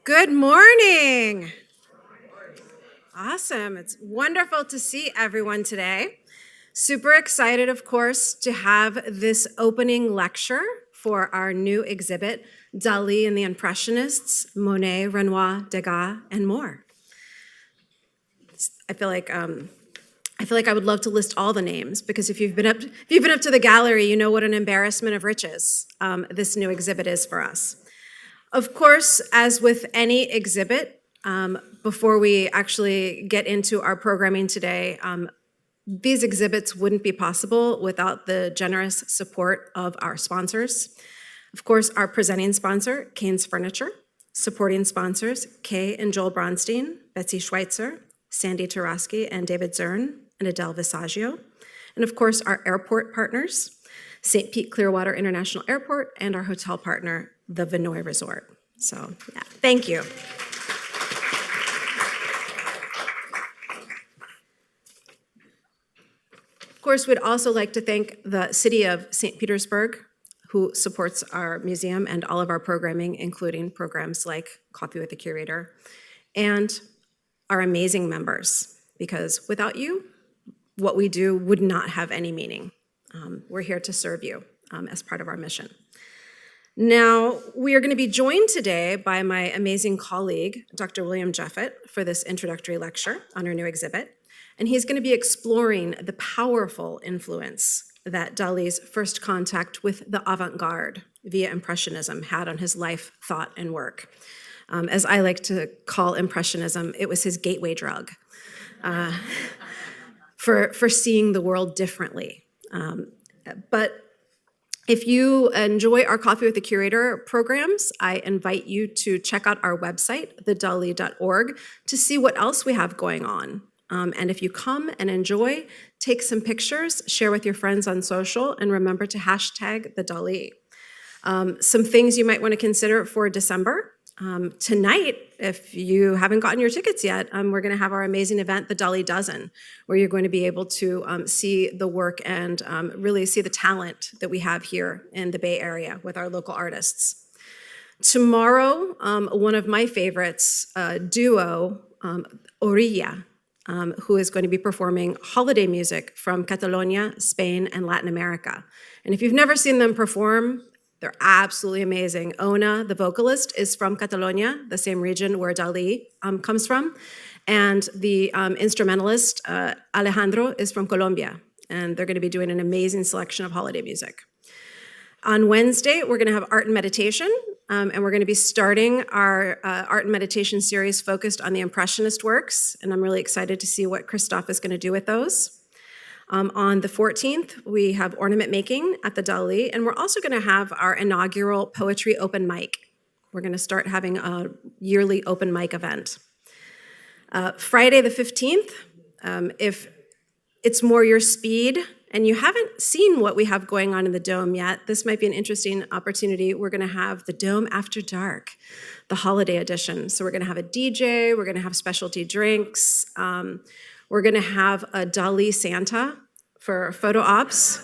Good morning. Awesome. It's wonderful to see everyone today. Super excited, of course, to have this opening lecture for our new exhibit, Dalí and the Impressionists, Monet, Renoir, Degas, and More. I feel like I would love to list all the names, because if you've been up to the gallery, you know what an embarrassment of riches this new exhibit is for us. Of course, as with any exhibit, before we actually get into our programming today, these exhibits wouldn't be possible without the generous support of our sponsors. Of course, our presenting sponsor, Kane's Furniture, supporting sponsors, Kay and Joel Bronstein, Betsy Schweitzer, Sandy Tarosky and David Zern, and Adele Visaggio. And of course, our airport partners, St. Pete Clearwater International Airport, and our hotel partner, the Renoir Resort. So, yeah, thank you. Of course, we'd also like to thank the City of St. Petersburg, who supports our museum and all of our programming, including programs like Coffee with the Curator, and our amazing members, because without you, what we do would not have any meaning. We're here to serve you as part of our mission. Now, we are going to be joined today by my amazing colleague, Dr. William Jeffett, for this introductory lecture on our new exhibit. And he's going to be exploring the powerful influence that Dalí's first contact with the avant-garde via Impressionism had on his life, thought, and work. As I like to call Impressionism, it was his gateway drug for seeing the world differently. But if you enjoy our Coffee with the Curator programs, I invite you to check out our website, thedali.org, to see what else we have going on. And if you come and enjoy, take some pictures, share with your friends on social, and remember to hashtag the Dalí. Some things you might want to consider for December. Tonight, if you haven't gotten your tickets yet, we're going to have our amazing event, the Dalí Dozen, where you're going to be able to see the work and really see the talent that we have here in the Bay Area with our local artists. Tomorrow, one of my favorites, duo, Orilla, who is going to be performing holiday music from Catalonia, Spain, and Latin America. And if you've never seen them perform, they're absolutely amazing. Ona, the vocalist, is from Catalonia, the same region where Dalí comes from. And the instrumentalist, Alejandro, is from Colombia. And they're going to be doing an amazing selection of holiday music. On Wednesday, we're going to have art and meditation. And we're going to be starting our art and meditation series focused on the Impressionist works. And I'm really excited to see what Christophe is going to do with those. On the 14th, we have ornament making at the Dalí, and we're also going to have our inaugural poetry open mic. We're going to start having a yearly open mic event. Friday the 15th, if it's more your speed and you haven't seen what we have going on in the Dome yet, this might be an interesting opportunity. We're going to have the Dome After Dark, the holiday edition. So we're going to have a DJ, we're going to have specialty drinks, we're going to have a Dalí Santa for photo ops.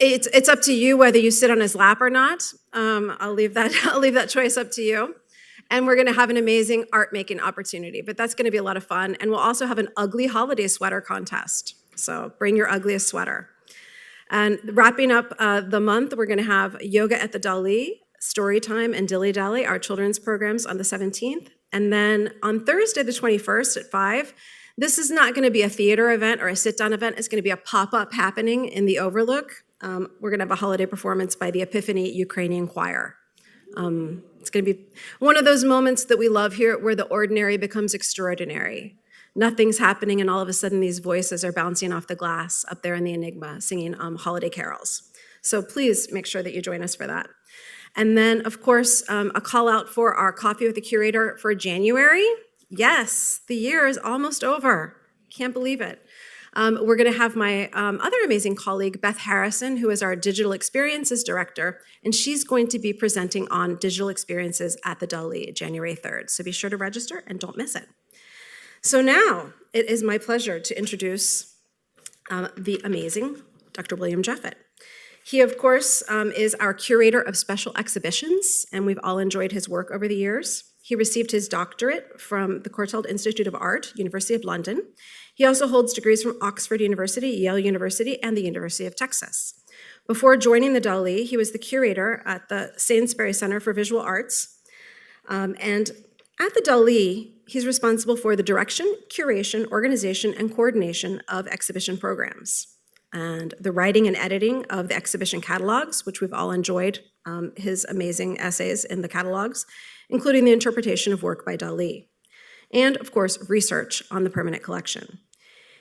It's up to you whether you sit on his lap or not. I'll leave that choice up to you. And we're going to have an amazing art making opportunity, but that's going to be a lot of fun. And we'll also have an ugly holiday sweater contest. So bring your ugliest sweater. And wrapping up the month, we're going to have yoga at the Dalí, story time, and Dilly Dally, our children's programs, on the 17th. And then on Thursday, the 21st at 5, this is not going to be a theater event or a sit-down event. It's going to be a pop-up happening in the Overlook. We're going to have a holiday performance by the Epiphany Ukrainian Choir. It's going to be one of those moments that we love here where the ordinary becomes extraordinary. Nothing's happening, and all of a sudden these voices are bouncing off the glass up there in the Enigma singing holiday carols. So please make sure that you join us for that. And then, of course, a call out for our Coffee with the Curator for January. Yes, the year is almost over. Can't believe it. We're going to have my other amazing colleague, Beth Harrison, who is our Digital Experiences Director, and she's going to be presenting on digital experiences at the Dalí January 3rd. So be sure to register and don't miss it. So now it is my pleasure to introduce the amazing Dr. William Jeffett. He, of course, is our curator of special exhibitions, and we've all enjoyed his work over the years. He received his doctorate from the Courtauld Institute of Art, University of London. He also holds degrees from Oxford University, Yale University, and the University of Texas. Before joining the Dalí, he was the curator at the Sainsbury Centre for Visual Arts. And at the Dalí, he's responsible for the direction, curation, organization, and coordination of exhibition programs, and the writing and editing of the exhibition catalogs, which we've all enjoyed his amazing essays in the catalogs, including the interpretation of work by Dalí, and of course, research on the permanent collection.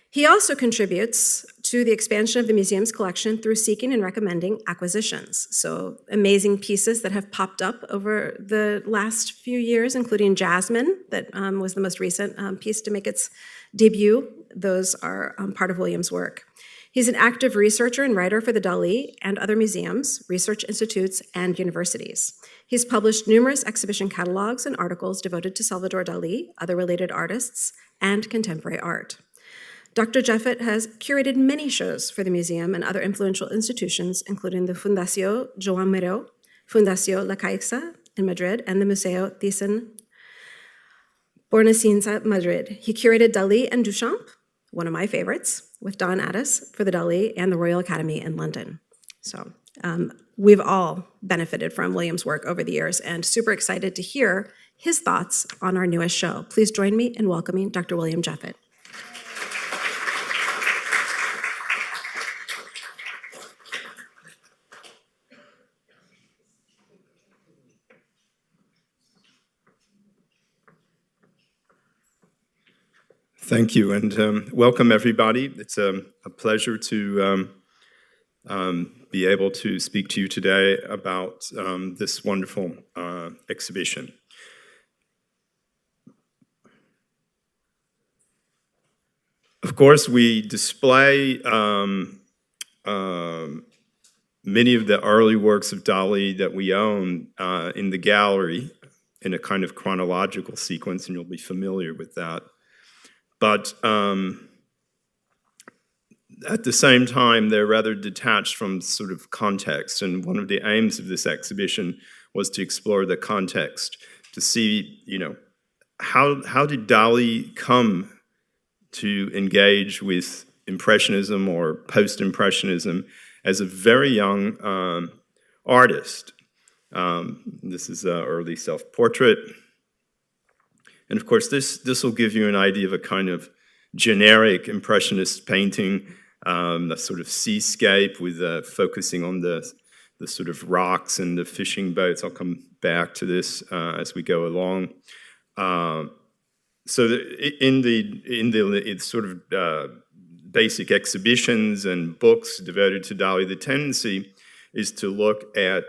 He also contributes to the expansion of the museum's collection through seeking and recommending acquisitions. So amazing pieces that have popped up over the last few years, including Jasmine, that was the most recent piece to make its debut. Those are part of William's work. He's an active researcher and writer for the Dalí and other museums, research institutes, and universities. He's published numerous exhibition catalogs and articles devoted to Salvador Dalí, other related artists, and contemporary art. Dr. Jeffett has curated many shows for the museum and other influential institutions, including the Fundació Joan Miró, Fundació La Caixa in Madrid, and the Museo Thyssen-Bornemisza, Madrid. He curated Dalí and Duchamp, one of my favorites, with Don Addis for the Dalí and the Royal Academy in London. So we've all benefited from William's work over the years, and super excited to hear his thoughts on our newest show. Please join me in welcoming Dr. William Jeffett. Thank you, and welcome everybody. It's a pleasure to be able to speak to you today about this wonderful exhibition. Of course, we display many of the early works of Dalí that we own in the gallery in a kind of chronological sequence, and you'll be familiar with that. But at the same time, they're rather detached from sort of context. And one of the aims of this exhibition was to explore the context, to see, how did Dalí come to engage with Impressionism or Post-Impressionism as a very young artist. This is an early self-portrait. And of course, this will give you an idea of a kind of generic Impressionist painting, a sort of seascape with focusing on the sort of rocks and the fishing boats. I'll come back to this as we go along. So in the sort of basic exhibitions and books devoted to Dalí, the tendency is to look at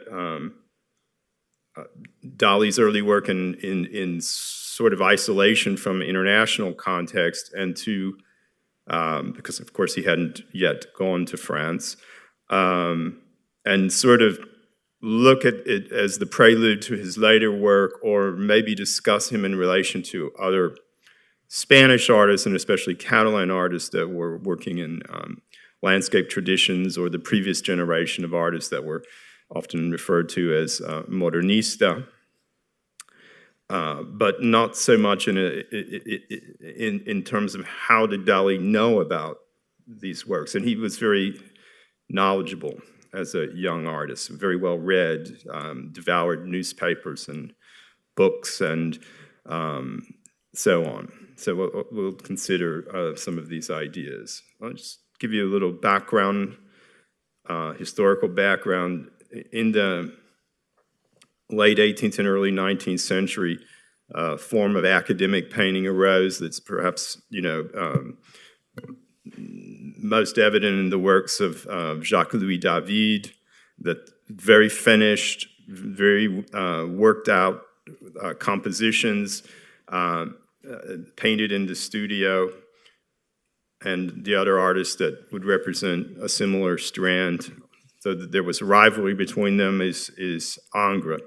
Dalí's early work in sort of isolation from international context, and to, because of course he hadn't yet gone to France, and sort of look at it as the prelude to his later work, or maybe discuss him in relation to other Spanish artists, and especially Catalan artists that were working in landscape traditions, or the previous generation of artists that were often referred to as modernista. But not so much in terms of how did Dalí know about these works. And he was very knowledgeable as a young artist, very well read, devoured newspapers and books and so on. So we'll consider some of these ideas. I'll just give you a little background, historical background. In the late 18th and early 19th century, form of academic painting arose that's perhaps, most evident in the works of Jacques-Louis David, that very finished, very worked out compositions, painted in the studio, and the other artists that would represent a similar strand. So that there was a rivalry between them is Ingres,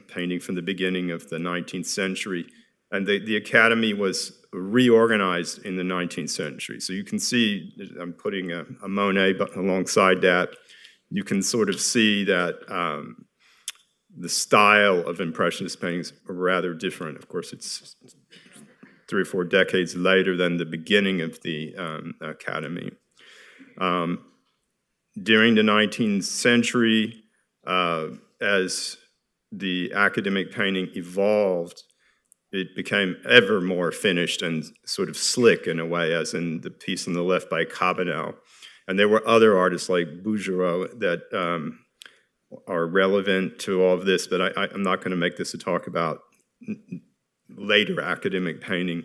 painting from the beginning of the 19th century. And the Academy was reorganized in the 19th century. So you can see, I'm putting a Monet alongside that, you can sort of see that the style of Impressionist paintings are rather different. Of course, it's 3 or 4 decades later than the beginning of the Academy. During the 19th century, as the academic painting evolved, it became ever more finished and sort of slick in a way, as in the piece on the left by Cabanel. And there were other artists like Bouguereau that are relevant to all of this, but I'm not going to make this a talk about later academic painting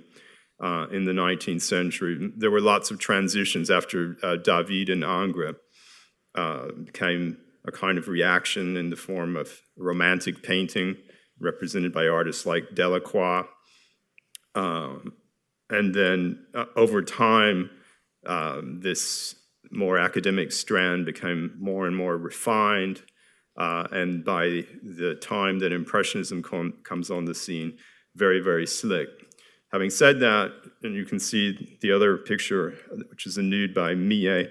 in the 19th century. There were lots of transitions after David and Ingres became a kind of reaction in the form of romantic painting, represented by artists like Delacroix. And then over time, this more academic strand became more and more refined. And by the time that Impressionism comes on the scene, very, very slick. Having said that, and you can see the other picture, which is a nude by Millet,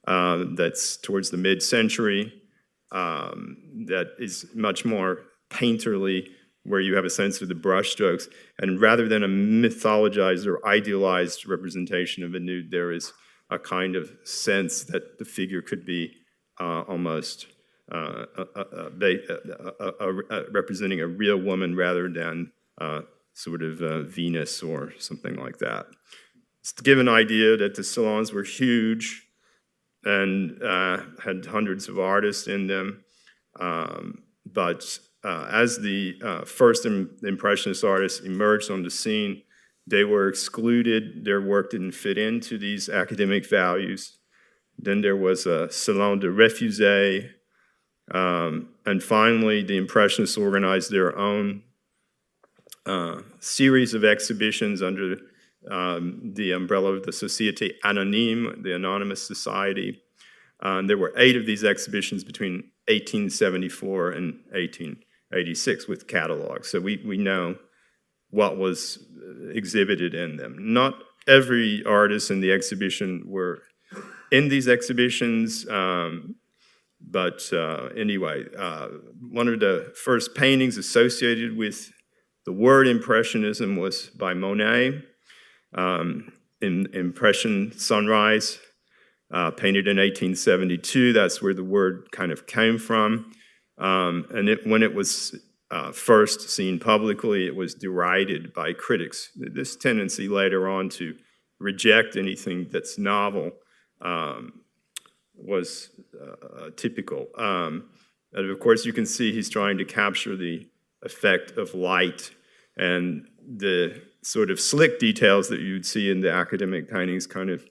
that's towards the mid-century, that is much more painterly, where you have a sense of the brushstrokes. And rather than a mythologized or idealized representation of a nude, there is a kind of sense that the figure could be almost representing a real woman rather than sort of Venus or something like that. Just to give an idea that the salons were huge and had hundreds of artists in them. But as the first Impressionist artists emerged on the scene, they were excluded. Their work didn't fit into these academic values. Then there was a Salon de Refusés. And finally, the Impressionists organized their own series of exhibitions under the umbrella of the Société Anonyme, the Anonymous Society. There were 8 of these exhibitions between 1874 and 1886 with catalogs. So we know what was exhibited in them. Not every artist in the exhibition were in these exhibitions, but anyway, one of the first paintings associated with the word Impressionism was by Monet, in Impression Sunrise, painted in 1872. That's where the word kind of came from. And when it was first seen publicly, it was derided by critics. This tendency later on to reject anything that's novel was typical. And of course, you can see he's trying to capture the effect of light and the sort of slick details that you'd see in the academic paintings kind of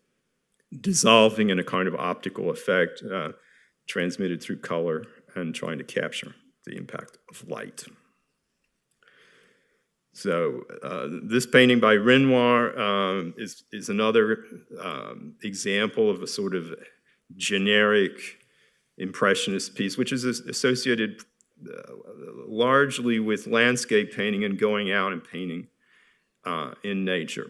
dissolving in a kind of optical effect transmitted through color and trying to capture the impact of light. So this painting by Renoir is another example of a sort of generic Impressionist piece, which is associated largely with landscape painting and going out and painting in nature.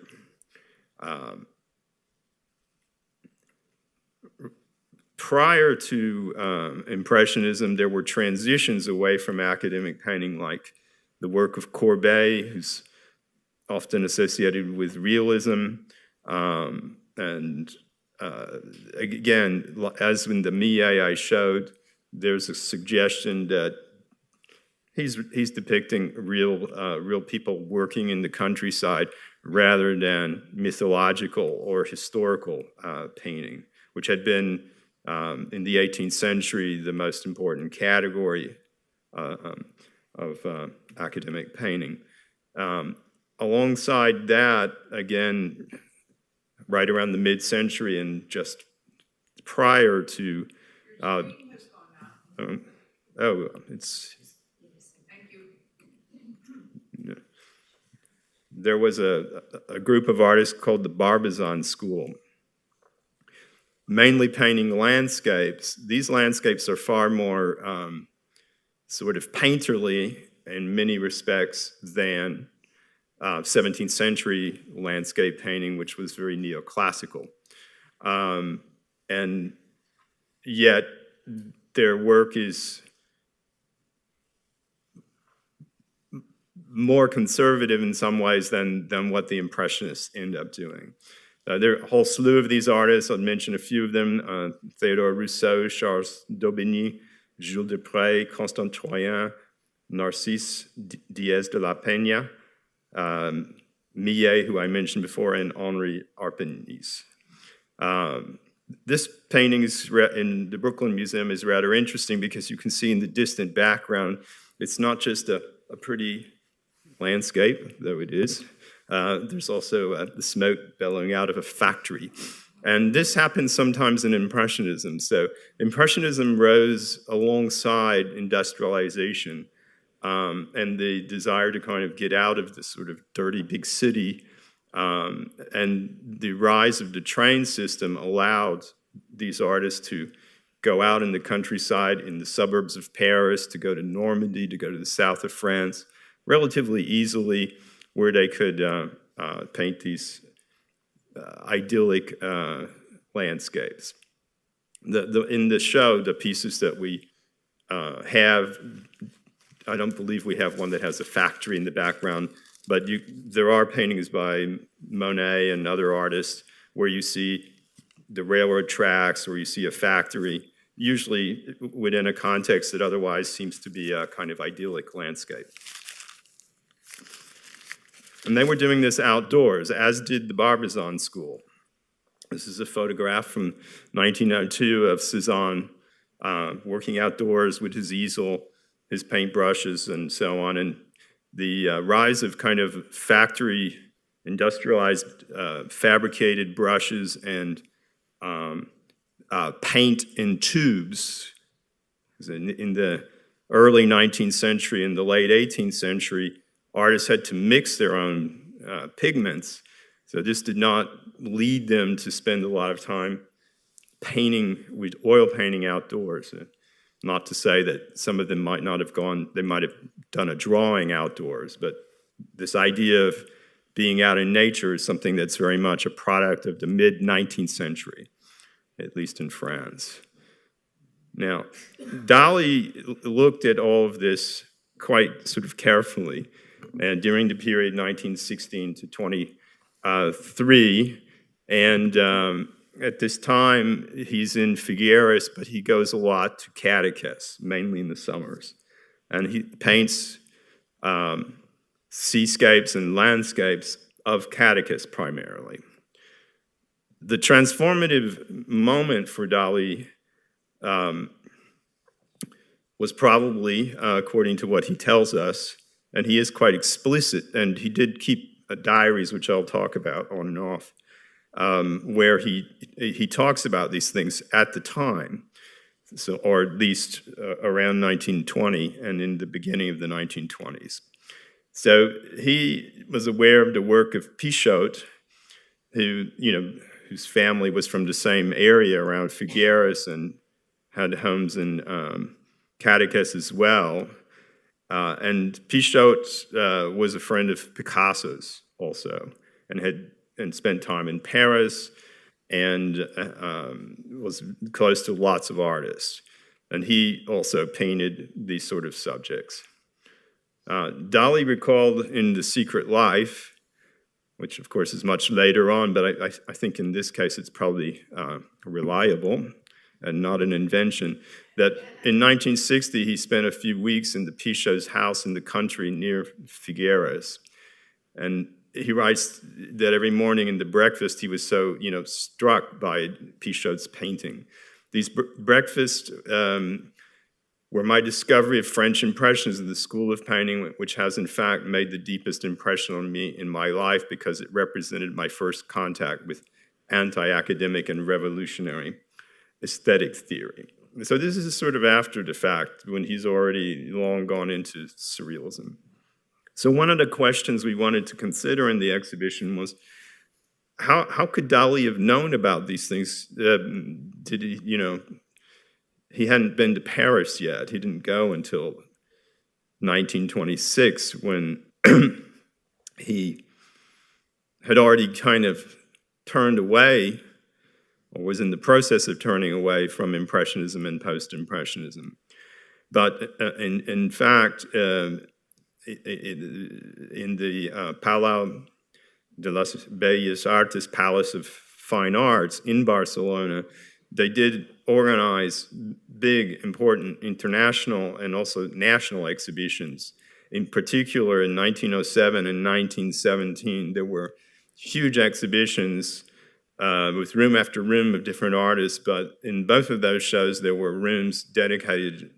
Prior to Impressionism, there were transitions away from academic painting, like the work of Courbet, who's often associated with realism. And again, as in the Millet I showed, there's a suggestion that he's depicting real people working in the countryside rather than mythological or historical painting, which had been in the 18th century the most important category of academic painting. Alongside that, again, right around the mid-century and just prior to there was a group of artists called the Barbizon School, mainly painting landscapes. These landscapes are far more sort of painterly in many respects than 17th century landscape painting, which was very neoclassical. And yet their work is more conservative in some ways than what the Impressionists end up doing. There are a whole slew of these artists. I'll mention a few of them: Théodore Rousseau, Charles d'Aubigny, Jules Deprez, Constant Troyen, Narcisse Diaz de la Peña, Millet, who I mentioned before, and Henri Arpenis. This painting in the Brooklyn Museum is rather interesting because you can see in the distant background, it's not just a pretty landscape, though it is. There's also the smoke bellowing out of a factory. And this happens sometimes in Impressionism. So Impressionism rose alongside industrialization and the desire to kind of get out of this sort of dirty big city. And the rise of the train system allowed these artists to go out in the countryside, in the suburbs of Paris, to go to Normandy, to go to the south of France, relatively easily, where they could paint these idyllic landscapes. In the show, the pieces that we have, I don't believe we have one that has a factory in the background, but there are paintings by Monet and other artists where you see the railroad tracks or you see a factory, usually within a context that otherwise seems to be a kind of idyllic landscape. And they were doing this outdoors, as did the Barbizon School. This is a photograph from 1902 of Cézanne working outdoors with his easel, his paintbrushes, and so on. And the rise of kind of factory, industrialized, fabricated brushes and paint in tubes. In the early 19th century and the late 18th century, artists had to mix their own pigments. So this did not lead them to spend a lot of time painting with oil painting outdoors. Not to say that some of them might not have gone, they might have done a drawing outdoors, but this idea of being out in nature is something that's very much a product of the mid-19th century, at least in France. Now, Dali looked at all of this quite sort of carefully, and during the period 1916 to 23, and at this time, he's in Figueres, but he goes a lot to Cadaqués, mainly in the summers. And he paints seascapes and landscapes of Cadaqués primarily. The transformative moment for Dali was probably, according to what he tells us, and he is quite explicit, and he did keep diaries, which I'll talk about on and off, where he talks about these things at the time, so, or at least around 1920 and in the beginning of the 1920s. So he was aware of the work of Pichot, whose family was from the same area around Figueres and had homes in Cadaqués as well. And Pichot was a friend of Picasso's also, and spent time in Paris and was close to lots of artists. And he also painted these sort of subjects. Dali recalled in The Secret Life, which of course is much later on, but I think in this case it's probably reliable and not an invention, that in 1960 he spent a few weeks in the Pichot's house in the country near Figueres. And he writes that every morning in the breakfast he was so, struck by Pichot's painting. These breakfasts were my discovery of French Impressionism, the school of painting, which has in fact made the deepest impression on me in my life because it represented my first contact with anti-academic and revolutionary aesthetic theory. So this is sort of after the fact, when he's already long gone into surrealism. So one of the questions we wanted to consider in the exhibition was, how could Dali have known about these things? Did he, he hadn't been to Paris yet. He didn't go until 1926 when he had already kind of turned away, or was in the process of turning away from Impressionism and post-Impressionism. But in fact, in the Palau de las Bellas Artes, Palace of Fine Arts in Barcelona, they did organize big, important international and also national exhibitions. In particular, in 1907 and 1917, there were huge exhibitions with room after room of different artists, but in both of those shows, there were rooms dedicated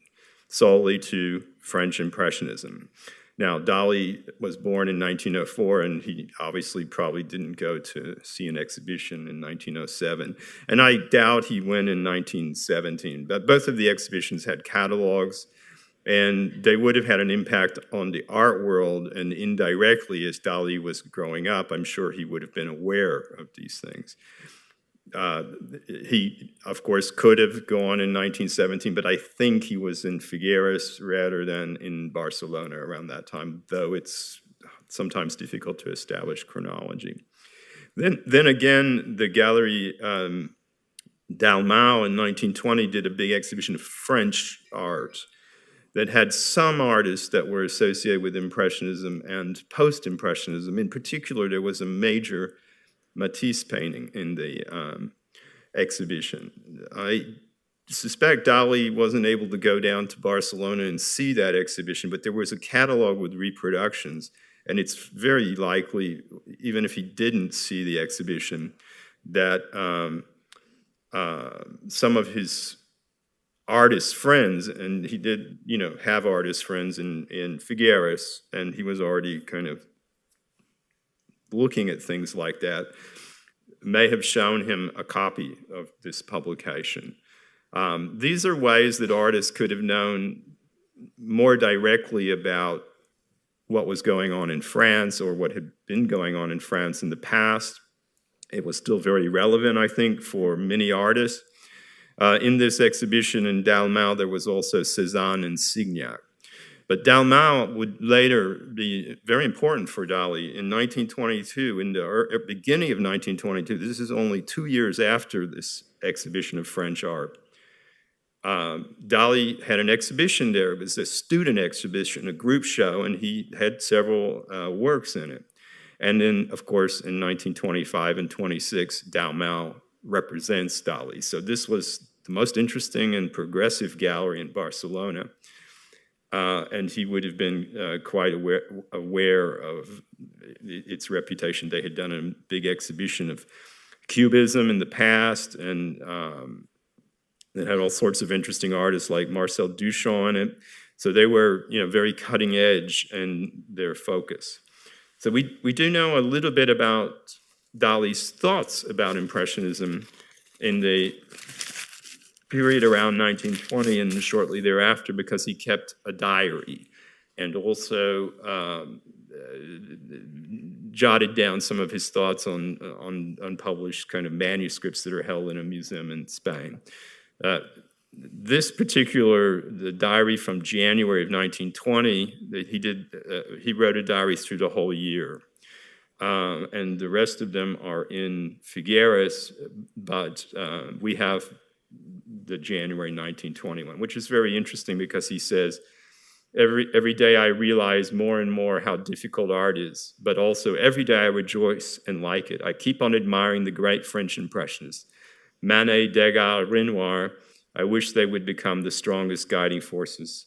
solely to French Impressionism. Now, Dali was born in 1904, and he obviously probably didn't go to see an exhibition in 1907. And I doubt he went in 1917. But both of the exhibitions had catalogs, and they would have had an impact on the art world, and indirectly, as Dali was growing up, I'm sure he would have been aware of these things. He, of course, could have gone in 1917, but I think he was in Figueres rather than in Barcelona around that time, though it's sometimes difficult to establish chronology. Then again, the gallery Dalmau in 1920 did a big exhibition of French art that had some artists that were associated with Impressionism and Post-Impressionism. In particular, there was a major Matisse painting in the exhibition. I suspect Dali wasn't able to go down to Barcelona and see that exhibition, but there was a catalog with reproductions, and it's very likely, even if he didn't see the exhibition, that some of his artist friends, and he did, have artist friends in Figueres, and he was already kind of looking at things like that, may have shown him a copy of this publication. These are ways that artists could have known more directly about what was going on in France or what had been going on in France in the past. It was still very relevant, I think, for many artists. In this exhibition in Dalmau, there was also Cézanne and Signac. But Dalmau would later be very important for Dali. In 1922, in the beginning of 1922, this is only 2 years after this exhibition of French art, Dali had an exhibition there. It was a student exhibition, a group show, and he had several works in it. And then, of course, in 1925 and 26, Dalmau represents Dali. So this was the most interesting and progressive gallery in Barcelona. And he would have been quite aware of its reputation. They had done a big exhibition of Cubism in the past, and it had all sorts of interesting artists like Marcel Duchamp in it. So they were, very cutting edge in their focus. So we do know a little bit about Dali's thoughts about Impressionism in the period around 1920 and shortly thereafter, because he kept a diary and also jotted down some of his thoughts on unpublished kind of manuscripts that are held in a museum in Spain. This particular, the diary from January of 1920, he wrote a diary through the whole year. And the rest of them are in Figueres, but we have the January 1921, which is very interesting because he says, every day I realize more and more how difficult art is, but also every day I rejoice and like it. I keep on admiring the great French Impressionists, Monet, Degas, Renoir. I wish they would become the strongest guiding forces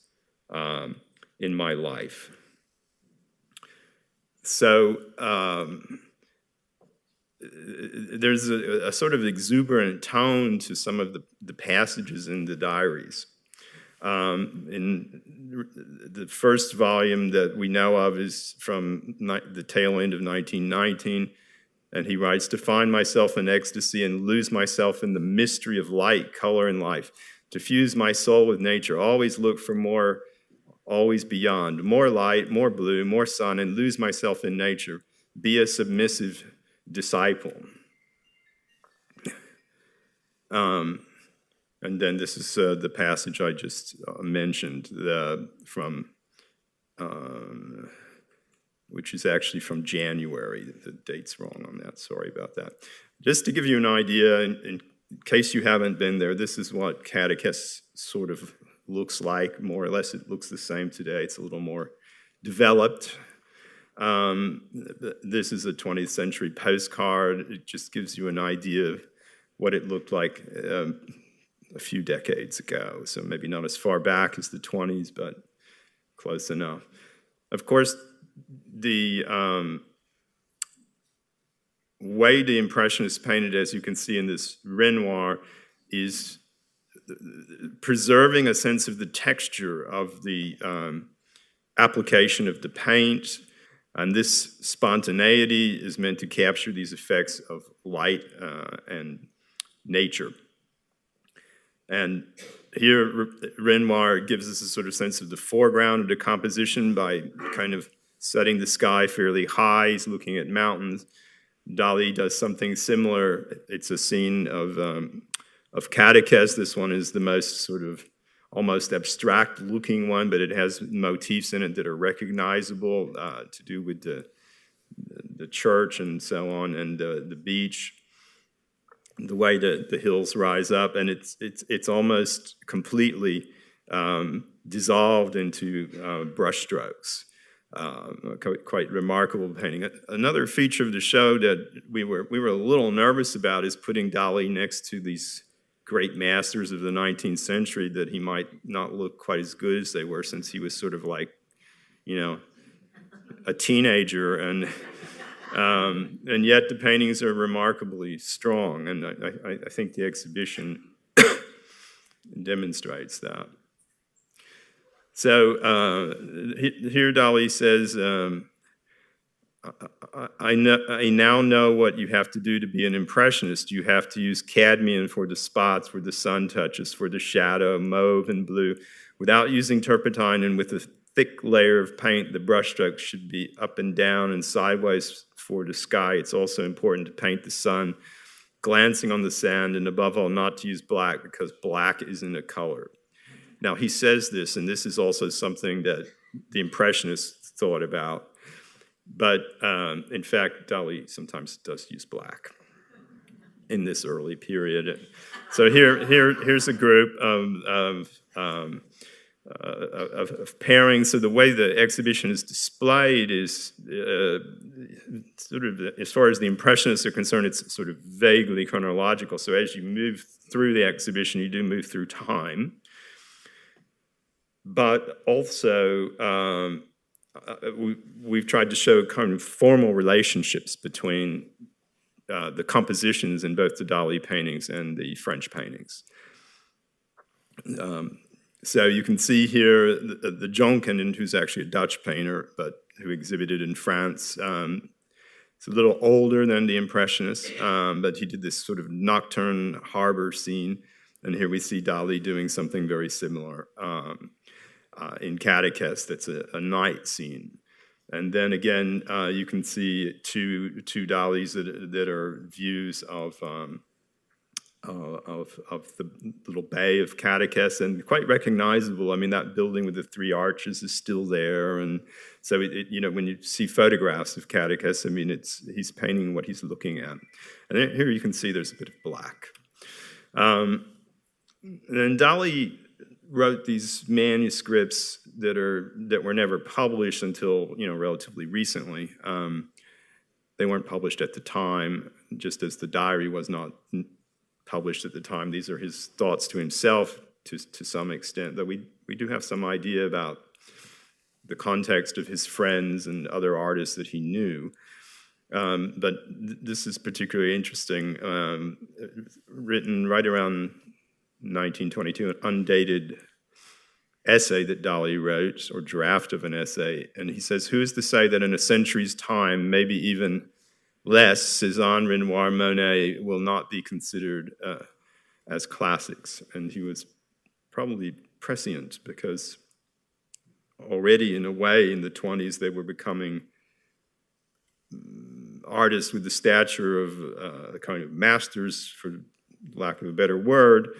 in my life. So there's a sort of exuberant tone to some of the passages in the diaries. In the first volume that we know of is from the tail end of 1919, and he writes, "To find myself in ecstasy and lose myself in the mystery of light, color, and life, to fuse my soul with nature, always look for more, always beyond, more light, more blue, more sun, and lose myself in nature, be a submissive disciple." And then this is the passage I just mentioned which is actually from January. The date's wrong on that, sorry about that. Just to give you an idea, in case you haven't been there, this is what Catechist sort of looks like, more or less. It looks the same today. It's a little more developed. This is a 20th century postcard. It just gives you an idea of what it looked like a few decades ago. So maybe not as far back as the 20s, but close enough. Of course, the way the Impressionists painted, as you can see in this Renoir, is preserving a sense of the texture of the application of the paint. And this spontaneity is meant to capture these effects of light and nature. And here, Renoir gives us a sort of sense of the foreground of the composition by kind of setting the sky fairly high. He's looking at mountains. Dalí does something similar. It's a scene of cateches. This one is the most sort of almost abstract looking one, but it has motifs in it that are recognizable to do with the church and so on, and the beach, the way the hills rise up, and it's almost completely dissolved into brushstrokes. Quite remarkable painting. Another feature of the show that we were a little nervous about is putting Dalí next to these great masters of the 19th century, that he might not look quite as good as they were, since he was sort of like, you know, a teenager, and yet the paintings are remarkably strong, and I think the exhibition demonstrates that. So here Dalí says, I now know what you have to do to be an impressionist. You have to use cadmium for the spots where the sun touches, for the shadow, mauve and blue. Without using turpentine and with a thick layer of paint, the brushstrokes should be up and down and sideways for the sky. It's also important to paint the sun glancing on the sand, and above all, not to use black, because black isn't a color. Now, he says this, and this is also something that the Impressionists thought about. But in fact, Dalí sometimes does use black in this early period. So here's a group of pairings. So the way the exhibition is displayed is sort of, as far as the Impressionists are concerned, it's sort of vaguely chronological. So as you move through the exhibition, you do move through time. But also, we've tried to show kind of formal relationships between the compositions in both the Dalí paintings and the French paintings. So you can see here the Jonken, who's actually a Dutch painter, but who exhibited in France. It's a little older than the Impressionists, but he did this sort of nocturne harbor scene. And here we see Dalí doing something very similar. In Cateches, that's a night scene. And then again, you can see two Dalís that are views of the little bay of Cateches, and quite recognizable. I mean, that building with the three arches is still there, and so you know, when you see photographs of Cateches, I mean, he's painting what he's looking at. And then here you can see there's a bit of black. And then Dalí wrote these manuscripts that were never published until, you know, relatively recently. They weren't published at the time, just as the diary was not published at the time. These are his thoughts to himself to some extent, though we do have some idea about the context of his friends and other artists that he knew. But this is particularly interesting, written right around 1922, an undated essay that Dalí wrote, or draft of an essay, and he says, "Who is to say that in a century's time, maybe even less, Cézanne, Renoir, Monet will not be considered as classics?" And he was probably prescient, because already in a way in the 20s they were becoming artists with the stature of kind of masters, for lack of a better word.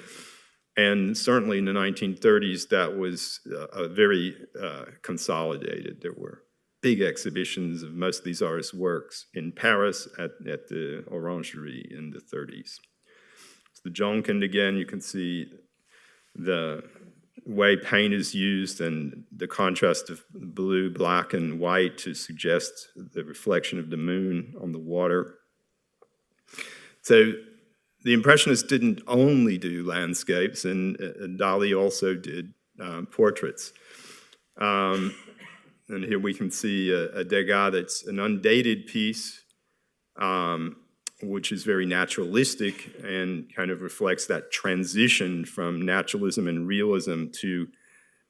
And certainly in the 1930s, that was very consolidated. There were big exhibitions of most of these artists' works in Paris at the Orangerie in the 30s. So the Jonken, again, you can see the way paint is used and the contrast of blue, black, and white to suggest the reflection of the moon on the water. So the Impressionists didn't only do landscapes, and Dali also did portraits. And here we can see a Degas that's an undated piece, which is very naturalistic and kind of reflects that transition from naturalism and realism to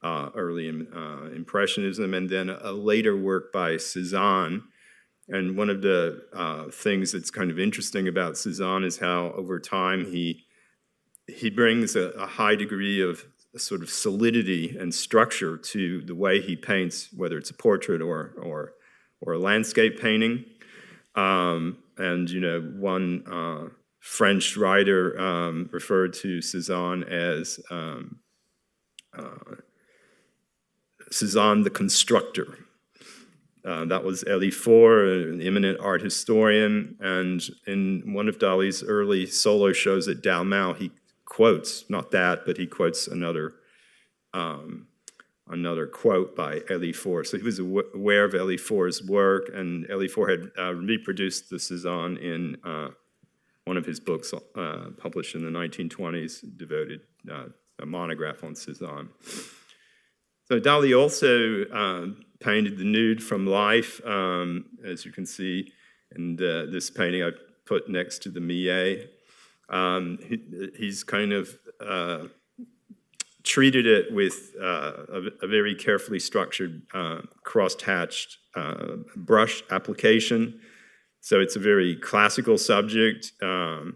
early Impressionism, and then a later work by Cézanne. And one of the things that's kind of interesting about Cézanne is how over time he brings a high degree of sort of solidity and structure to the way he paints, whether it's a portrait or a landscape painting. And, you know, one French writer referred to Cézanne as Cézanne the constructor. That was Elie Faure, an eminent art historian, and in one of Dali's early solo shows at Dalmau, he quotes, not that, but he quotes another quote by Elie Faure. So he was aware of Elie Faure's work, and Elie Faure had reproduced the Cézanne in one of his books published in the 1920s, devoted a monograph on Cézanne. So Dali also painted the nude from life, as you can see in this painting I put next to the Millet. He's kind of treated it with a very carefully structured cross-hatched brush application. So it's a very classical subject. The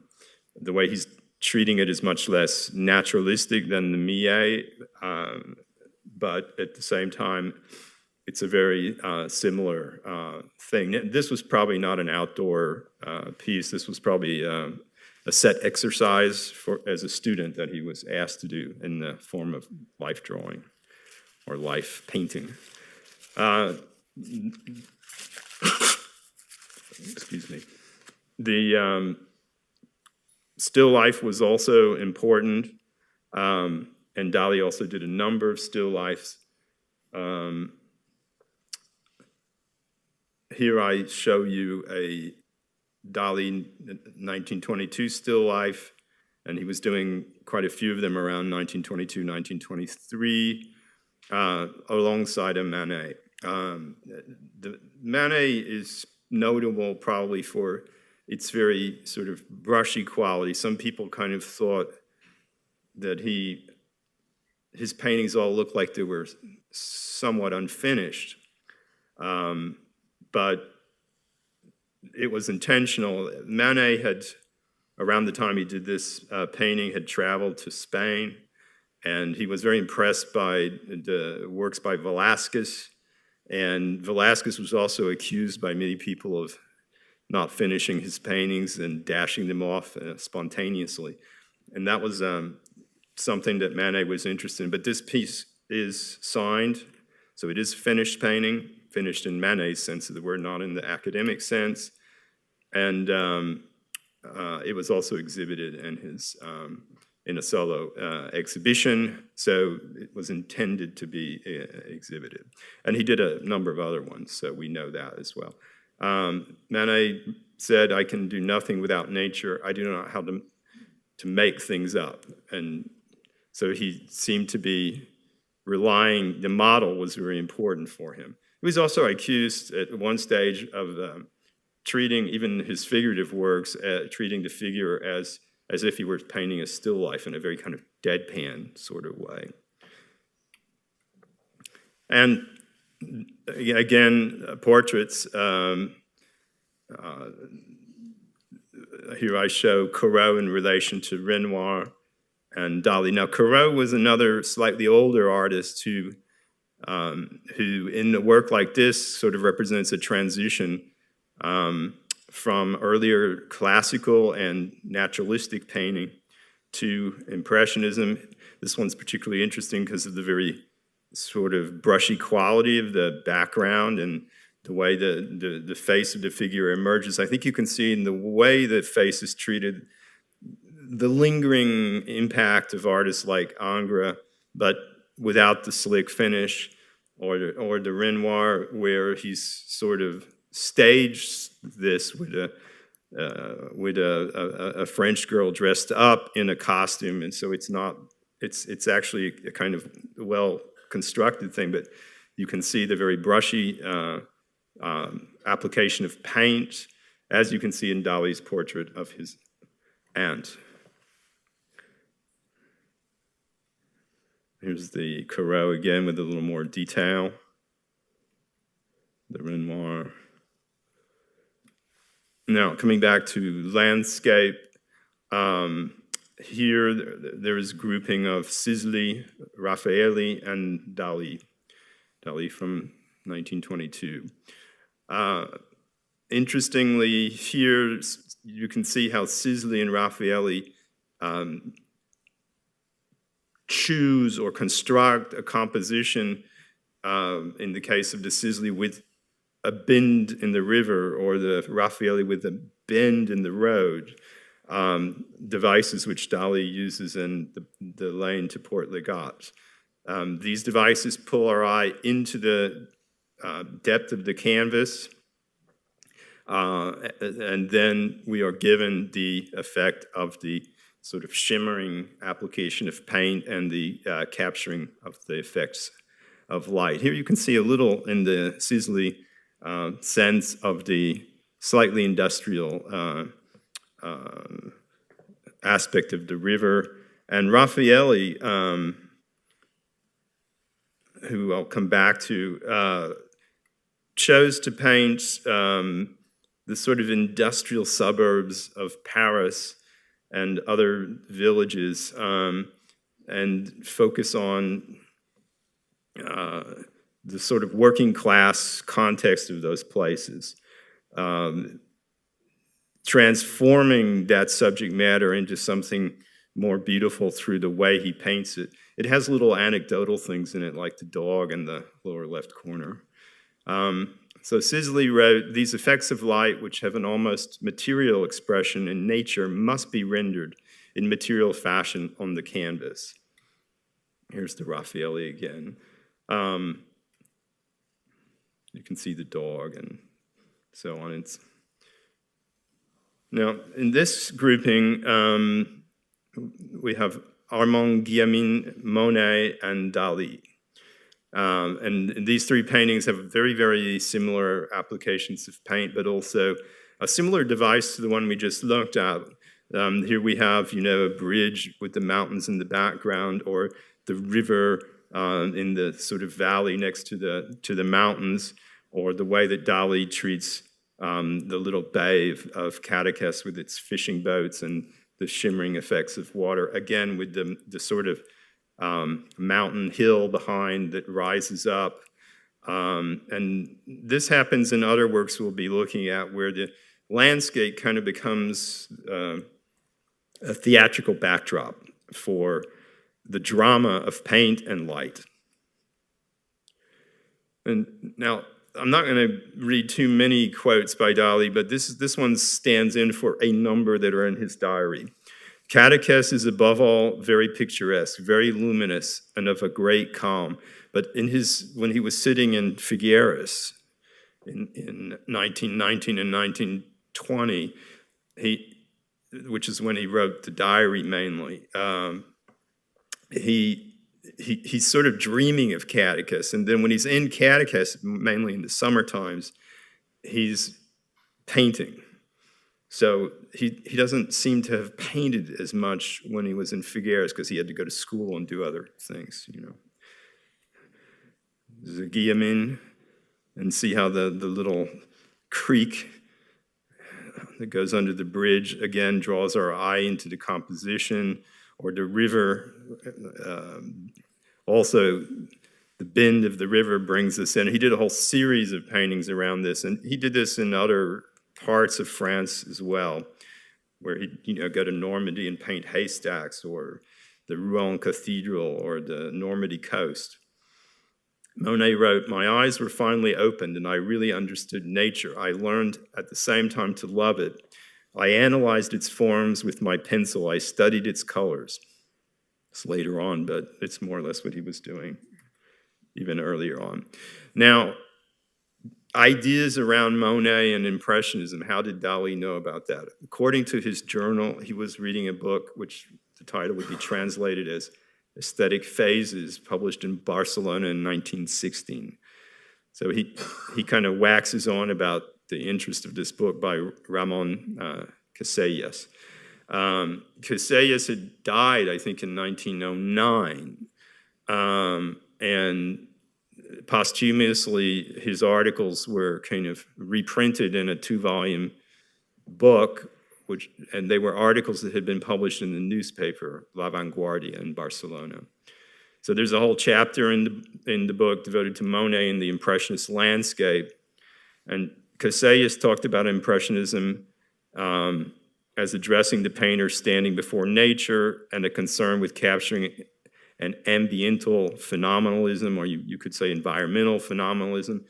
way he's treating it is much less naturalistic than the Millet, but at the same time, it's a very similar thing. This was probably not an outdoor piece. This was probably a set exercise as a student that he was asked to do in the form of life drawing or life painting. Excuse me. The still life was also important, and Dali also did a number of still lifes. Here I show you a Dali 1922 still life, and he was doing quite a few of them around 1922, 1923, alongside a Monet. The Monet is notable probably for its very sort of brushy quality. Some people kind of thought that his paintings all looked like they were somewhat unfinished, but it was intentional. Monet had, around the time he did this painting, had traveled to Spain, and he was very impressed by the works by Velázquez, and Velázquez was also accused by many people of not finishing his paintings and dashing them off spontaneously. And that was something that Monet was interested in. But this piece is signed, so it is a finished painting, finished in Monet's sense of the word, not in the academic sense. And it was also exhibited in his in a solo exhibition, so it was intended to be exhibited. And he did a number of other ones, so we know that as well. Monet said, "I can do nothing without nature. I do not know how to make things up." And so he seemed to be relying, the model was very important for him. He was also accused at one stage of treating even his figurative works, treating the figure as if he were painting a still life in a very kind of deadpan sort of way. And again, portraits. Here I show Corot in relation to Renoir and Dali. Now, Corot was another slightly older artist who in a work like this sort of represents a transition from earlier classical and naturalistic painting to Impressionism. This one's particularly interesting because of the very sort of brushy quality of the background and the way the face of the figure emerges. I think you can see in the way the face is treated the lingering impact of artists like Ingres, but without the slick finish, or the Renoir, where he's sort of staged this with a French girl dressed up in a costume, and so it's actually a kind of well constructed thing, but you can see the very brushy application of paint, as you can see in Dalí's portrait of his aunt. Here's the Corot again with a little more detail. The Renoir. Now, coming back to landscape, here there is grouping of Sisley, Raffaelli, and Dalí. Dalí from 1922. Interestingly, here you can see how Sisley and Raffaelli choose or construct a composition, in the case of the Sisley, with a bend in the river, or the Raffaelli with a bend in the road, devices which Dalí uses in the Lane to Port Legat. These devices pull our eye into the depth of the canvas, and then we are given the effect of the sort of shimmering application of paint and the capturing of the effects of light. Here you can see a little in the Sisley sense of the slightly industrial aspect of the river. And Raffaelli, who I'll come back to, chose to paint the sort of industrial suburbs of Paris and other villages, and focus on the sort of working class context of those places, transforming that subject matter into something more beautiful through the way he paints it. It has little anecdotal things in it, like the dog in the lower left corner. So Sisley wrote, "These effects of light, which have an almost material expression in nature, must be rendered in material fashion on the canvas." Here's the Raffaelli again. You can see the dog and so on. Now, in this grouping, we have Armand Guillemin, Monet, and Dalí. And these three paintings have very, very similar applications of paint, but also a similar device to the one we just looked at. Here we have, a bridge with the mountains in the background, or the river in the sort of valley next to the mountains, or the way that Dalí treats the little bay of Cadaqués with its fishing boats and the shimmering effects of water, again with the sort of mountain hill behind that rises up. And this happens in other works we'll be looking at, where the landscape kind of becomes a theatrical backdrop for the drama of paint and light. And now, I'm not going to read too many quotes by Dalí, but this one stands in for a number that are in his diary. Cadaqués is above all very picturesque, very luminous, and of a great calm. But when he was sitting in Figueres in 1919 and 1920, which is when he wrote the diary mainly, he's sort of dreaming of Cadaqués. And then when he's in Cadaqués, mainly in the summer times, he's painting. So he doesn't seem to have painted as much when he was in Figueres, because he had to go to school and do other things, There's a Guillemin, and see how the little creek that goes under the bridge, again, draws our eye into the composition, or the river. Also, the bend of the river brings us in. He did a whole series of paintings around this, and he did this in other parts of France as well, where he'd go to Normandy and paint haystacks, or the Rouen Cathedral, or the Normandy coast. Monet wrote, "My eyes were finally opened, and I really understood nature. I learned at the same time to love it. I analyzed its forms with my pencil. I studied its colors. It's later on, but it's more or less what he was doing even earlier on. Now, ideas around Monet and Impressionism, how did Dalí know about that? According to his journal, he was reading a book which the title would be translated as Aesthetic Phases, published in Barcelona in 1916. So he kind of waxes on about the interest of this book by Ramon Casellas. Casellas had died, I think, in 1909, and posthumously his articles were kind of reprinted in a 2-volume book, and they were articles that had been published in the newspaper La Vanguardia in Barcelona. So there's a whole chapter in the book devoted to Monet and the Impressionist landscape, and Casellas talked about Impressionism as addressing the painter standing before nature and a concern with capturing an ambiental phenomenalism, or you could say environmental phenomenalism,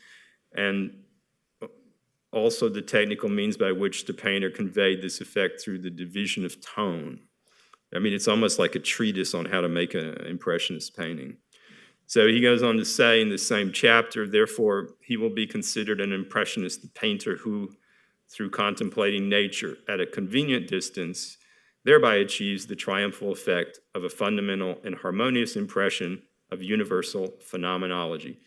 and also the technical means by which the painter conveyed this effect through the division of tone. I mean, it's almost like a treatise on how to make an Impressionist painting. So he goes on to say in the same chapter, therefore, he will be considered an Impressionist painter who, through contemplating nature at a convenient distance, thereby achieves the triumphal effect of a fundamental and harmonious impression of universal phenomenology,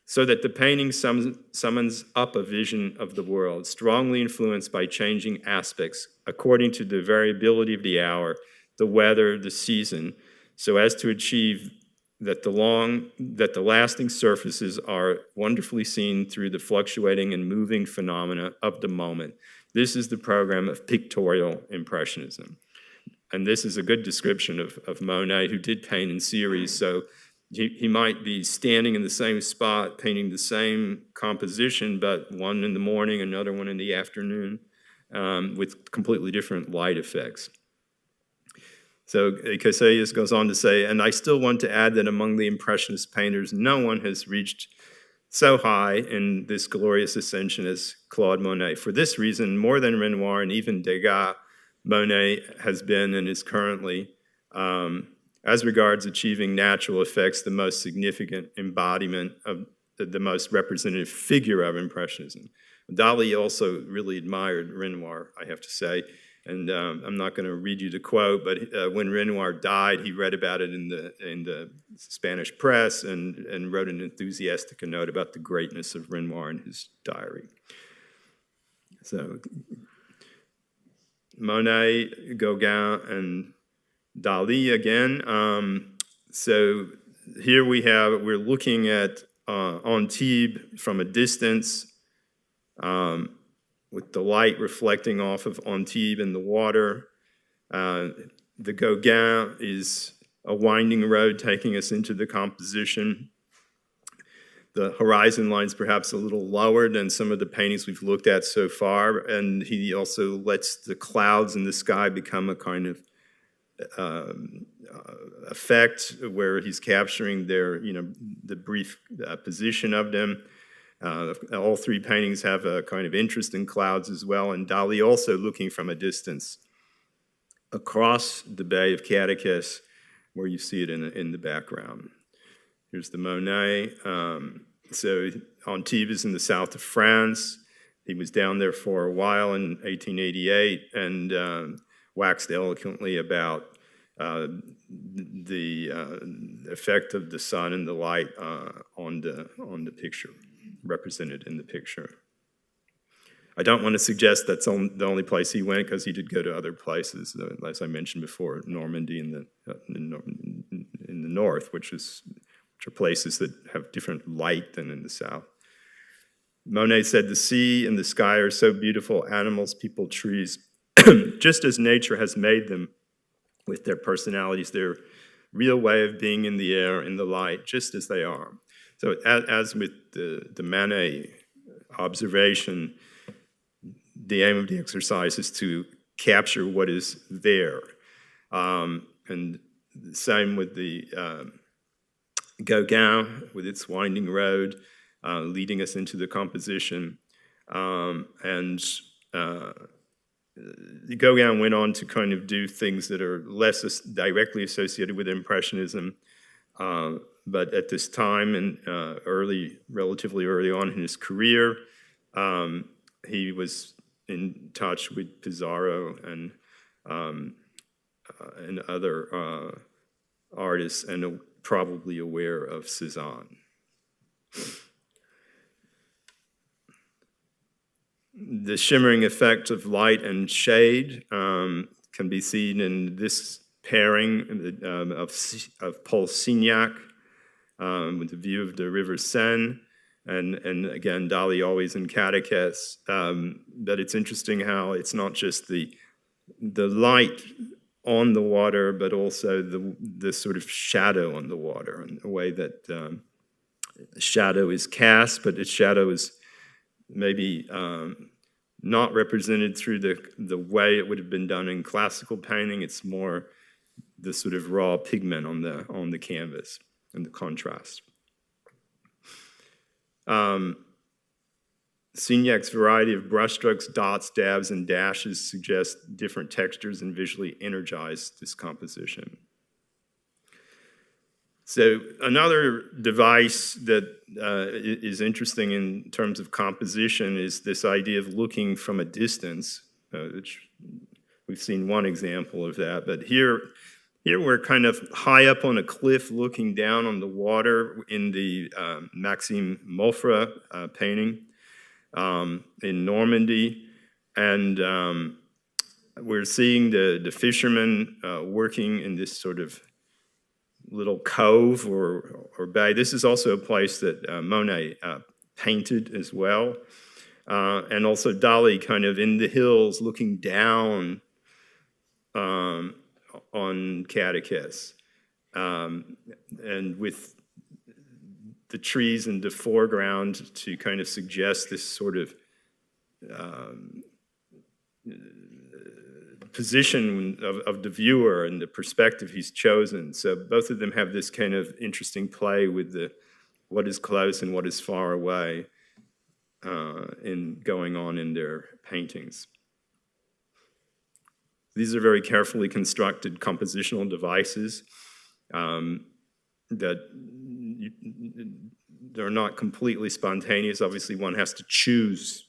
so that the painting summons up a vision of the world, strongly influenced by changing aspects according to the variability of the hour, the weather, the season, so as to achieve that the lasting surfaces are wonderfully seen through the fluctuating and moving phenomena of the moment. This is the program of pictorial Impressionism. And this is a good description of Monet, who did paint in series. So he might be standing in the same spot, painting the same composition, but one in the morning, another one in the afternoon, with completely different light effects. So Casellas goes on to say, and I still want to add that among the Impressionist painters, no one has reached so high in this glorious ascension as Claude Monet. For this reason, more than Renoir and even Degas, Monet has been and is currently, as regards achieving natural effects, the most significant embodiment of the most representative figure of Impressionism. Dali also really admired Renoir, I have to say. And I'm not going to read you the quote, but when Renoir died, he read about it in the Spanish press and wrote an enthusiastic note about the greatness of Renoir in his diary. So Monet, Gauguin, and Dali again. So here we're looking at Antibes from a distance, with the light reflecting off of Antibes in the water. The Gauguin is a winding road taking us into the composition. The horizon line's perhaps a little lower than some of the paintings we've looked at so far, and he also lets the clouds in the sky become a kind of effect where he's capturing the brief position of them. All three paintings have a kind of interest in clouds as well, and Dali also looking from a distance across the Bay of Cadaqués, where you see it in the background. Here's the Monet. So Antibes is in the south of France. He was down there for a while in 1888 and waxed eloquently about the effect of the sun and the light on the picture, represented in the picture. I don't want to suggest that's the only place he went, because he did go to other places, as I mentioned before, Normandy in the north, which are places that have different light than in the south. Monet said, the sea and the sky are so beautiful, animals, people, trees, just as nature has made them with their personalities, their real way of being in the air, in the light, just as they are. So as with the Manet observation, the aim of the exercise is to capture what is there. And the same with the Gauguin, with its winding road, leading us into the composition. And Gauguin went on to kind of do things that are less directly associated with Impressionism, but at this time, and relatively early on in his career, he was in touch with Pissarro and other artists, and probably aware of Cézanne. The shimmering effect of light and shade can be seen in this pairing of Paul Signac with the view of the River Seine, and again, Dali always in catechets. But it's interesting how it's not just the light on the water, but also the sort of shadow on the water, and the way that shadow is cast, but its shadow is maybe not represented through the way it would have been done in classical painting. It's more the sort of raw pigment on the canvas and the contrast. Signac's variety of brushstrokes, dots, dabs, and dashes suggest different textures and visually energize this composition. So another device that is interesting in terms of composition is this idea of looking from a distance, which we've seen one example of that, but here we're kind of high up on a cliff looking down on the water in the Maxime Moffre painting in Normandy, and we're seeing the fishermen working in this sort of little cove or bay. This is also a place that Monet painted as well. And also Dali kind of in the hills looking down on Catechess. And with the trees in the foreground to kind of suggest this sort of position of the viewer and the perspective he's chosen. So both of them have this kind of interesting play with what is close and what is far away in going on in their paintings. These are very carefully constructed compositional devices that they're not completely spontaneous. Obviously, one has to choose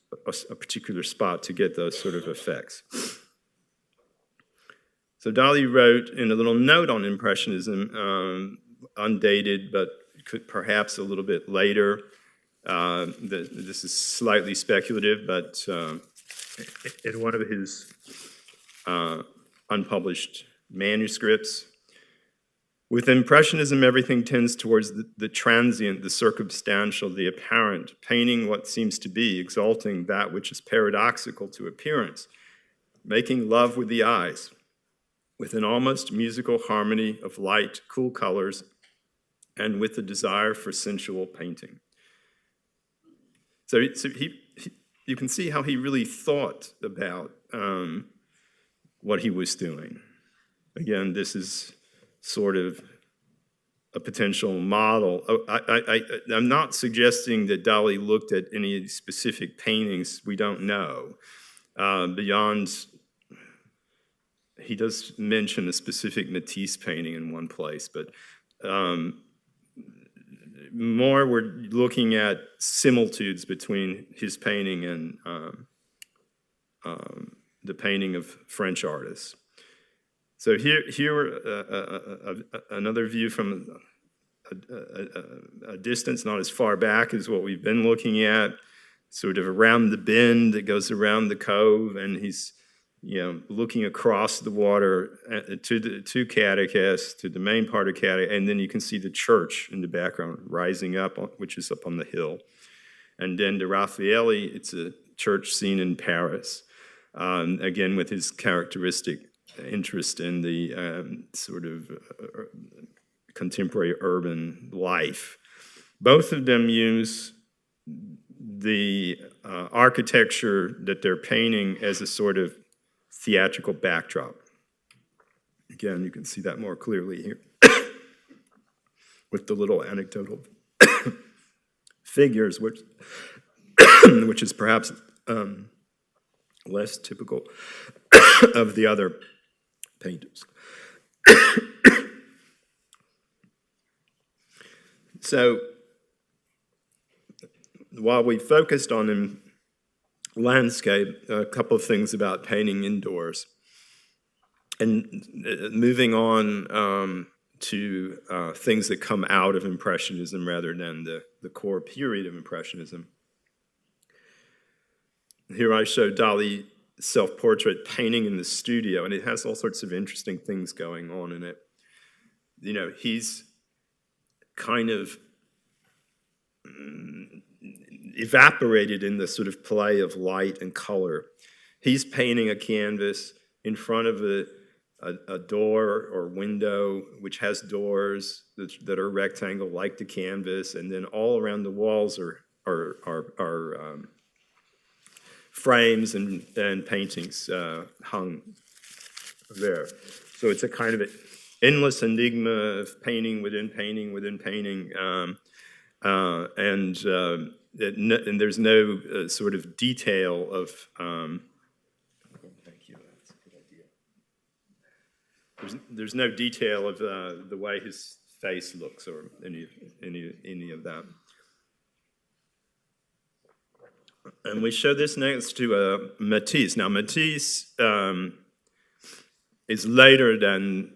a particular spot to get those sort of effects. So Dali wrote in a little note on Impressionism, undated, but could perhaps a little bit later. This is slightly speculative, but in one of his unpublished manuscripts, with Impressionism, everything tends towards the transient, the circumstantial, the apparent, painting what seems to be, exalting that which is paradoxical to appearance, making love with the eyes, with an almost musical harmony of light, cool colors, and with a desire for sensual painting. So you can see how he really thought about what he was doing. Again, this is sort of a potential model. I'm not suggesting that Dali looked at any specific paintings. We don't know. Beyond, he does mention a specific Matisse painting in one place, but more we're looking at similitudes between his painting and the painting of French artists. So here another view from a distance, not as far back as what we've been looking at, sort of around the bend that goes around the cove, and he's looking across the water to Catechess, to the main part of Catechess, and then you can see the church in the background rising up, which is up on the hill. And then the Raffaelli, it's a church scene in Paris, again with his characteristic interest in the sort of contemporary urban life. Both of them use the architecture that they're painting as a sort of theatrical backdrop. Again, you can see that more clearly here with the little anecdotal figures, which is perhaps less typical of the other painters. So while we focused on landscape, a couple of things about painting indoors. And moving on to things that come out of Impressionism rather than the core period of Impressionism. Here I show Dalí self-portrait painting in the studio, and it has all sorts of interesting things going on in it. You know, he's kind of evaporated in the sort of play of light and color. He's painting a canvas in front of a door or window, which has doors that are rectangle like the canvas, and then all around the walls are frames and paintings hung there. So it's a kind of an endless enigma of painting within painting within painting, and there's no sort of detail of. Thank you. That's a good idea. There's no detail of the way his face looks or any of that. And we show this next to Matisse. Now, Matisse is later than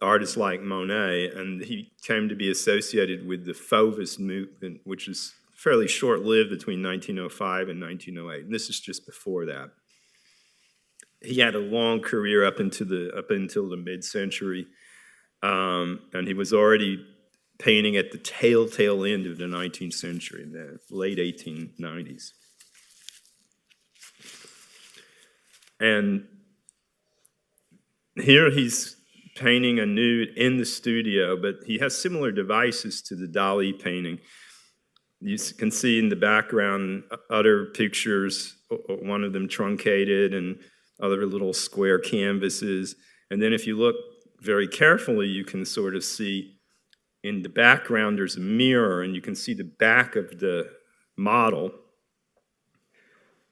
artists like Monet, and he came to be associated with the Fauvist movement, which is fairly short-lived between 1905 and 1908. And this is just before that. He had a long career up until the mid-century, and he was already painting at the tail end of the 19th century, in the late 1890s. And here he's painting a nude in the studio, but he has similar devices to the Dalí painting. You can see in the background other pictures, one of them truncated and other little square canvases. And then if you look very carefully, you can sort of see in the background there's a mirror, and you can see the back of the model.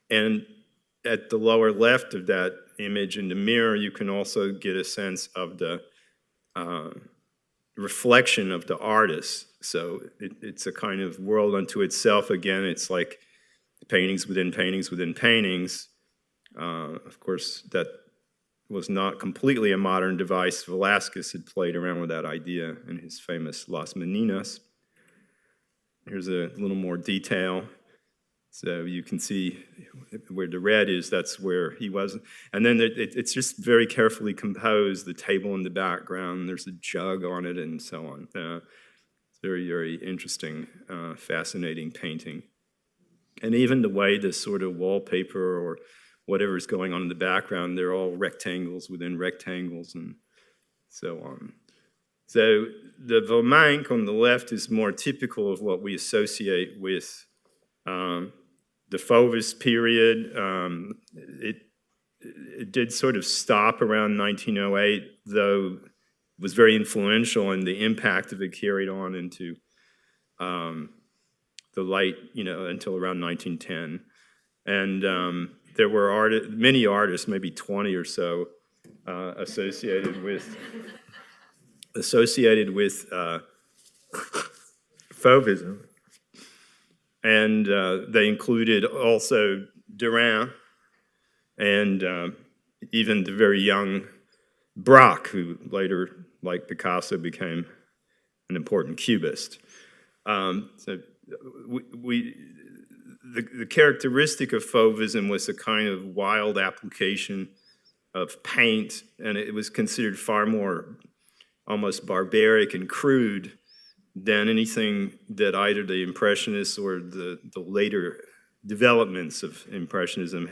And at the lower left of that image in the mirror, you can also get a sense of the reflection of the artist. So it's a kind of world unto itself. Again, it's like paintings within paintings within paintings. Of course, that was not completely a modern device. Velázquez had played around with that idea in his famous Las Meninas. Here's a little more detail. So you can see where the red is, that's where he was. And then it's just very carefully composed, the table in the background, there's a jug on it and so on. It's very, very interesting, fascinating painting. And even the way the sort of wallpaper or whatever's going on in the background, they're all rectangles within rectangles and so on. So the Vaubank on the left is more typical of what we associate with the Fauvist period. It did sort of stop around 1908, though it was very influential, and the impact of it carried on into the light, until around 1910. And there were many artists, maybe 20 or so, associated with Fauvism. And they included also Derain and even the very young Braque, who later, like Picasso, became an important cubist. So the characteristic of Fauvism was a kind of wild application of paint, and it was considered far more almost barbaric and crude than anything that either the Impressionists or the later developments of Impressionism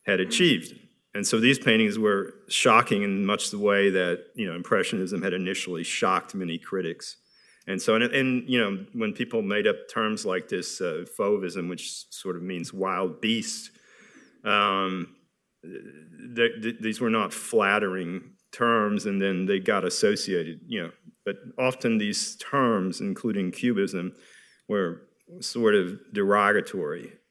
had achieved. And so these paintings were shocking in much the way that Impressionism had initially shocked many critics. And so, and when people made up terms like this, Fauvism, which sort of means wild beast, these were not flattering terms, and then they got associated, But often these terms, including Cubism, were sort of derogatory.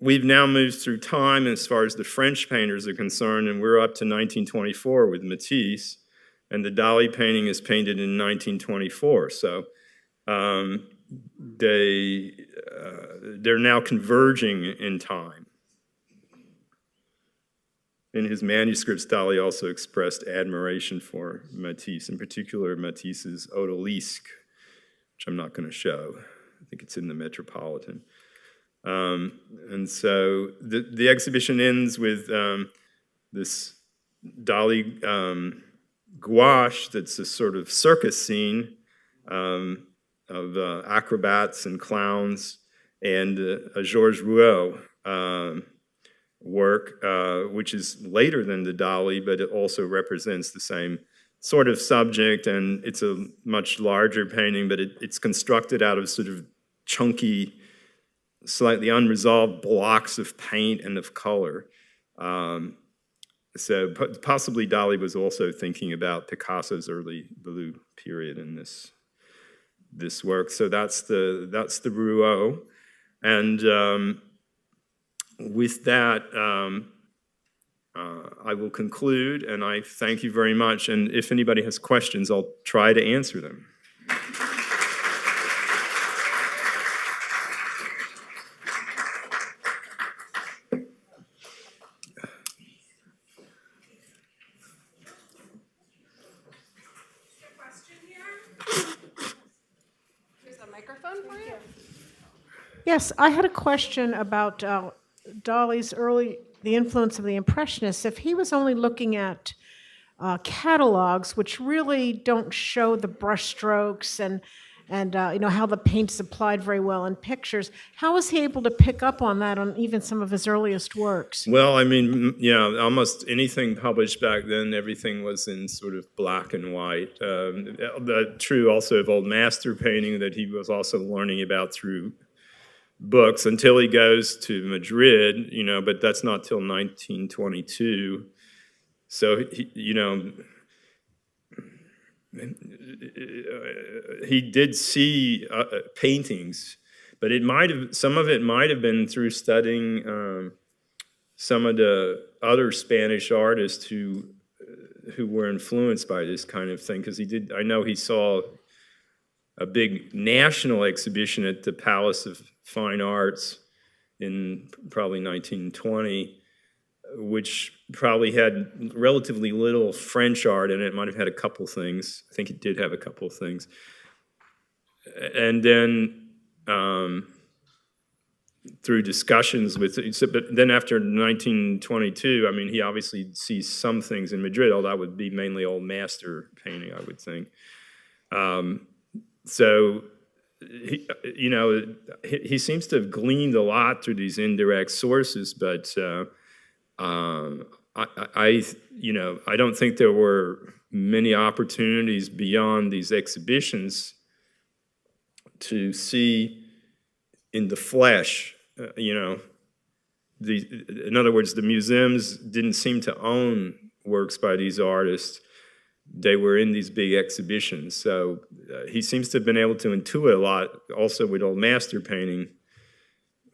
we've now moved through time as far as the French painters are concerned, and we're up to 1924 with Matisse, and the Dali painting is painted in 1924. So they're now converging in time. In his manuscripts, Dali also expressed admiration for Matisse, in particular Matisse's Odalisque, which I'm not going to show. I think it's in the Metropolitan. And so the exhibition ends with this Dali gouache that's a sort of circus scene of acrobats and clowns, and a Georges Rouault work, which is later than the Dali, but it also represents the same sort of subject, and it's a much larger painting, but it's constructed out of sort of chunky, slightly unresolved blocks of paint and of color. So possibly Dali was also thinking about Picasso's early blue period in this work. So that's the Rouault, and with that, I will conclude, and I thank you very much. And if anybody has questions, I'll try to answer them. Yes, I had a question about Dali's the influence of the Impressionists. If he was only looking at catalogs, which really don't show the brushstrokes and how the paint's applied very well in pictures, how was he able to pick up on that on even some of his earliest works? Well, I mean, yeah, almost anything published back then, everything was in sort of black and white. True also of old master painting that he was also learning about through books until he goes to Madrid, but that's not till 1922. So, he did see paintings, but some of it might have been through studying some of the other Spanish artists who were influenced by this kind of thing, because I know he saw a big national exhibition at the Palace of Fine Arts in probably 1920, which probably had relatively little French art in it. It might have had a couple things. I think it did have a couple of things. And then through discussions but then after 1922, I mean, he obviously sees some things in Madrid, although that would be mainly old master painting, I would think. So, he seems to have gleaned a lot through these indirect sources, but I don't think there were many opportunities beyond these exhibitions to see in the flesh, in other words, the museums didn't seem to own works by these artists. They were in these big exhibitions. So he seems to have been able to intuit a lot also with old master painting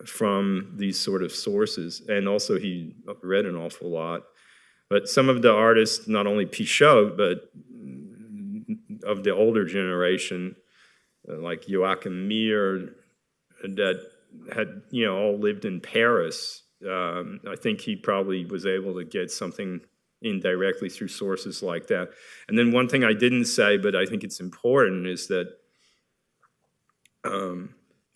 from these sort of sources. And also he read an awful lot. But some of the artists, not only Pichot, but of the older generation, like Joachim Mir, that had, all lived in Paris, I think he probably was able to get something indirectly through sources like that. And then one thing I didn't say, but I think it's important, is that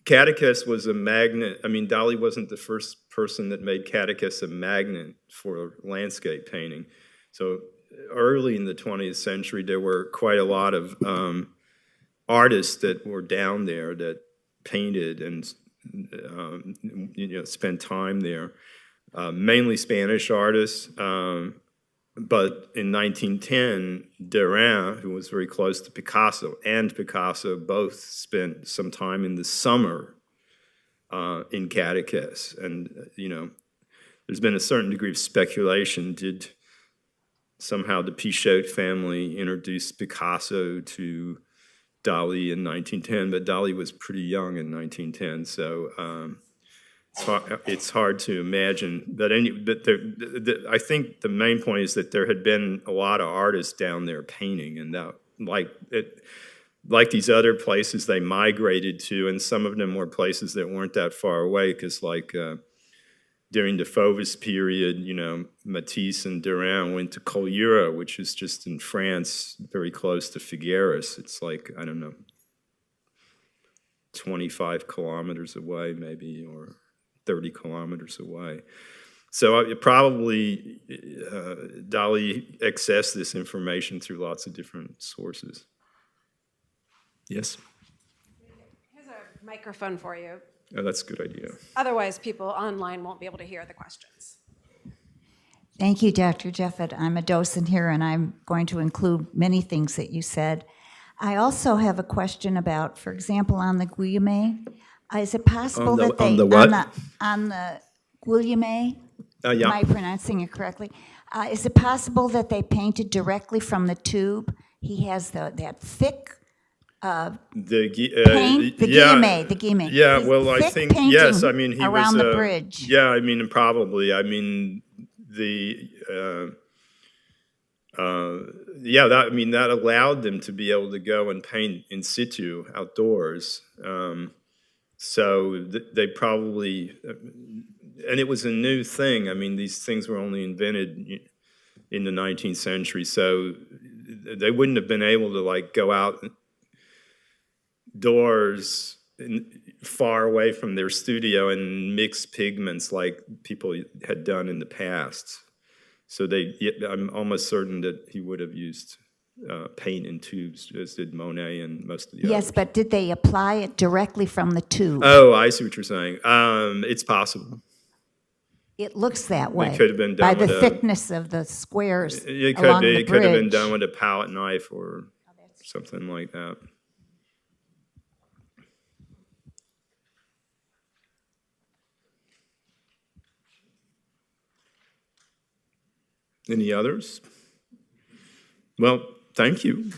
catechus was a magnet. I mean, Dali wasn't the first person that made catechus a magnet for landscape painting. So early in the 20th century, there were quite a lot of artists that were down there that painted and spent time there. Mainly Spanish artists. But in 1910, Derain, who was very close to Picasso, and Picasso both spent some time in the summer in Catechus. And, there's been a certain degree of speculation. Did somehow the Pichot family introduce Picasso to Dali in 1910? But Dali was pretty young in 1910, so it's hard to imagine that I think the main point is that there had been a lot of artists down there painting, and that like these other places they migrated to, and some of them were places that weren't that far away, because during the Fauves period, Matisse and Derain went to Collioure, which is just in France, very close to Figueres. It's like, I don't know, 25 kilometers away maybe, or 30 kilometers away. So probably Dalí accessed this information through lots of different sources. Yes? Here's a microphone for you. Oh, that's a good idea. Otherwise, people online won't be able to hear the questions. Thank you, Dr. Jeffett. I'm a docent here, and I'm going to include many things that you said. I also have a question about, for example, on the Guillaume. Is it possible that they... On the what? On the Guillaume? Yeah. Am I pronouncing it correctly? Is it possible that they painted directly from the tube? He has that thick... paint, the Guillaume. Yeah, well, I think, yes, I mean, he around was... the bridge. Yeah, I mean, probably. I mean, that allowed them to be able to go and paint in situ, outdoors. So they probably... and it was a new thing. I mean, these things were only invented in the 19th century, so they wouldn't have been able to, go out doors far away from their studio and mix pigments like people had done in the past. So I'm almost certain that he would have used paint in tubes, as did Monet and most of the others. Yes, but did they apply it directly from the tube? Oh, I see what you're saying. It's possible. It looks that way. It could have been done by the thickness of the squares It could along be. the It could have been bridge. done with a palette knife or something like that. Any others? Well, thank you.